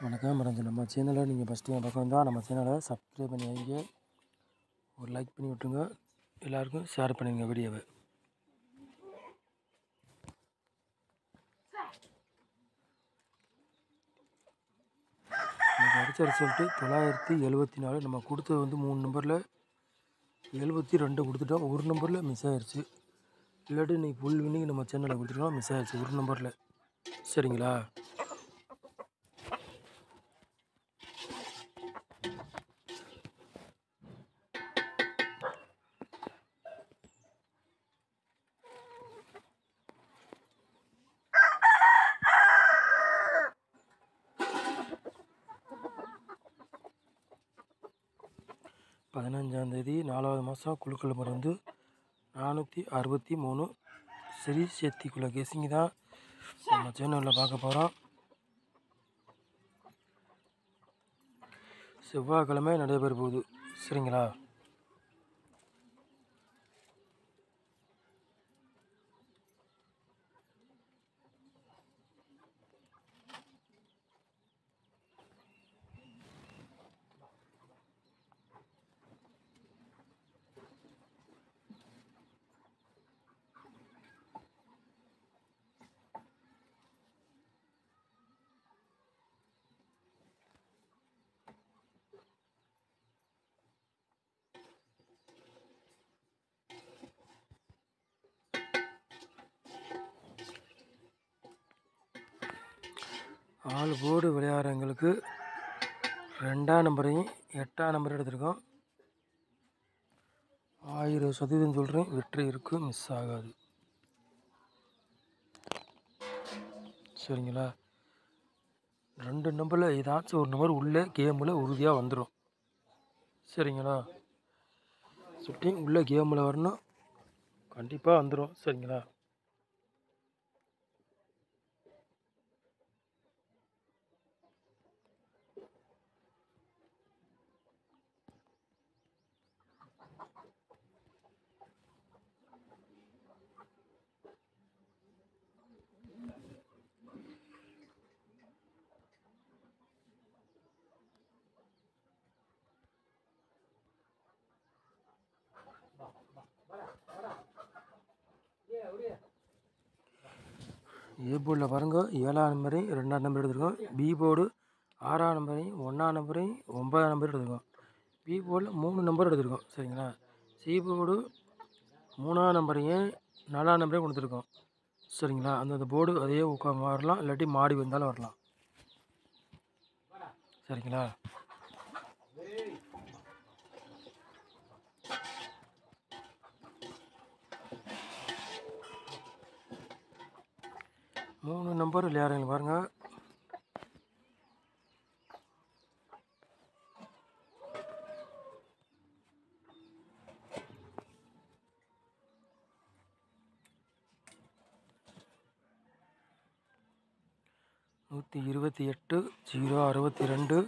வணக்கம் மறந்து நம்ம சேனலை நீங்கள் ஃபஸ்ட்டு டைம் பார்க்க வந்தால் நம்ம சேனலை சப்ஸ்கிரைப் பண்ணி வைங்க, ஒரு லைக் பண்ணி விட்டுருங்க, எல்லாருக்கும் ஷேர் பண்ணிடுங்க வீடியோவை. இன்றைக்கி அடித்த ரிசல்ட்டு 974. நம்ம கொடுத்தது வந்து 3 நம்பரில் 72 கொடுத்துட்டோம். ஒரு நம்பரில் மிஸ் ஆகிடுச்சு. இல்லாட்டி இன்றைக்கி ஃபுல் வின்னிங் நம்ம சேனலில் கொடுத்துட்டோம். மிஸ் ஆகிடுச்சு ஒரு நம்பரில். சரிங்களா? பதினஞ்சாந்தேதி 4வது மாதம் குழுக்கள் நம்பர் வந்து 463. சரி சேர்த்திக்குள்ள கேசிங்க தான் நம்ம சேனலில் பார்க்க போகிறோம். செவ்வாய்க்கிழமை நடைபெற போகுது. சரிங்களா? ஆள் போர்டு விளையாடுறவங்களுக்கு 2ஆம் நம்பரையும் 8ஆம் நம்பரையும் எடுத்திருக்கோம். 1000% சொல்கிறேன், வெற்றி இருக்குது, மிஸ் ஆகாது. சரிங்களா? 2 நம்பரில் ஏதாச்சும் ஒரு நம்பர் உள்ளே கேமில் உறுதியாக வந்துடும். சரிங்களா? சுட்டிங் உள்ளே கேமில் வரணும், கண்டிப்பாக வந்துடும். சரிங்களா? ஏ போர்டில் பாருங்கள், 7ஆம் நம்பரையும் 2ஆம் நம்பர் எடுத்துருக்கோம். பி போர்டு 6ஆம் நம்பரையும் 1ஆம் நம்பரையும் 9ஆம் நம்பர் எடுத்துருக்கோம். பி போர்டில் 3 நம்பர் எடுத்துருக்கோம். சரிங்களா? சி போர்டு 3ஆம் நம்பரையும் 4ஆம் நம்பரையும் கொடுத்துருக்கோம். சரிங்களா? அந்த போர்டு அதே வரலாம், இல்லாட்டி மாடி வந்தாலும் வரலாம். சரிங்களா? மூணு நம்பர் விளையாடுறீங்க பாருங்கள். நூற்றி 28, 062,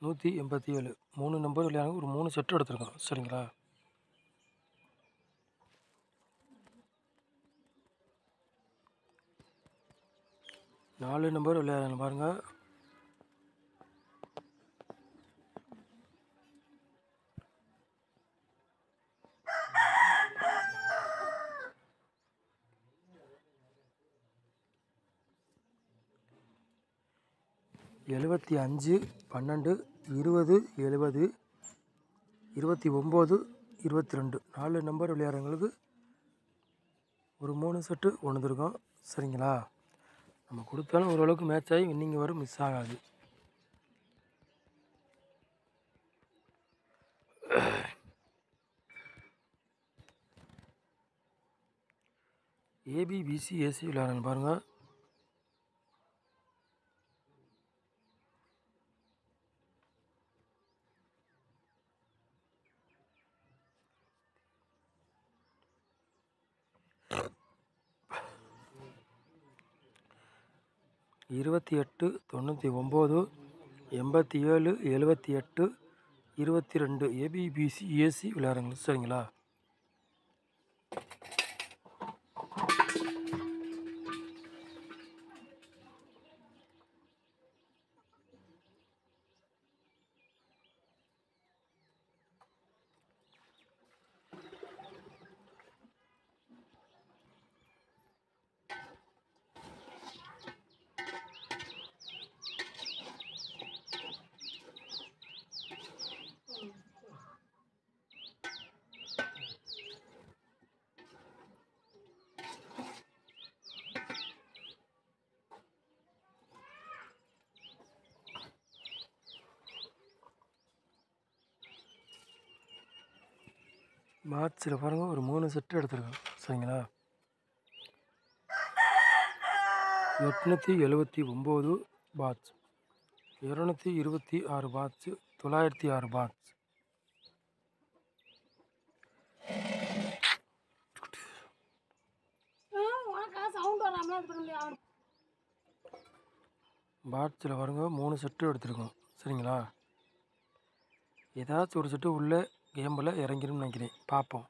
187. 3 நம்பர் விளையாடுங்க. ஒரு 3 செட்டு எடுத்துருக்கோம். சரிங்களா? நாலு நம்பர் விளையாடுங்க பாருங்கள். எழுபத்தி 5, 12, 20, 70, 29, 22. 4 நம்பர் விளையாடுறவங்களுக்கு ஒரு 3 செட்டு கொண்டு வந்துருக்கோம். சரிங்களா? நம்ம கொடுத்தாலும் ஓரளவுக்கு மேட்ச் ஆகி வின்னிங் வரும், மிஸ் ஆகாது. ஏபி, பிசி, ஏசி விளையாடுங்க பாருங்கள். இருபத்தி 8, 99, 87, 78, 22. ஏபி, பிசி, ஏசி விளையாடுங்க. சரிங்களா? பாட்ஸில் பாருங்கள் ஒரு 3 செட்டு எடுத்துருக்கோம் சரிங்களா. 879 பாட்ஸ், 226 பாட்ஸு, 906 பாட்ஸ். பாட்ஸில் பாருங்க 3 செட்டு எடுத்துருக்கோம் சரிங்களா. ஏதாச்சும் ஒரு செட்டு உள்ளே கேம்பில் இறங்கிரும்னு நினைக்கிறேன், பார்ப்போம்.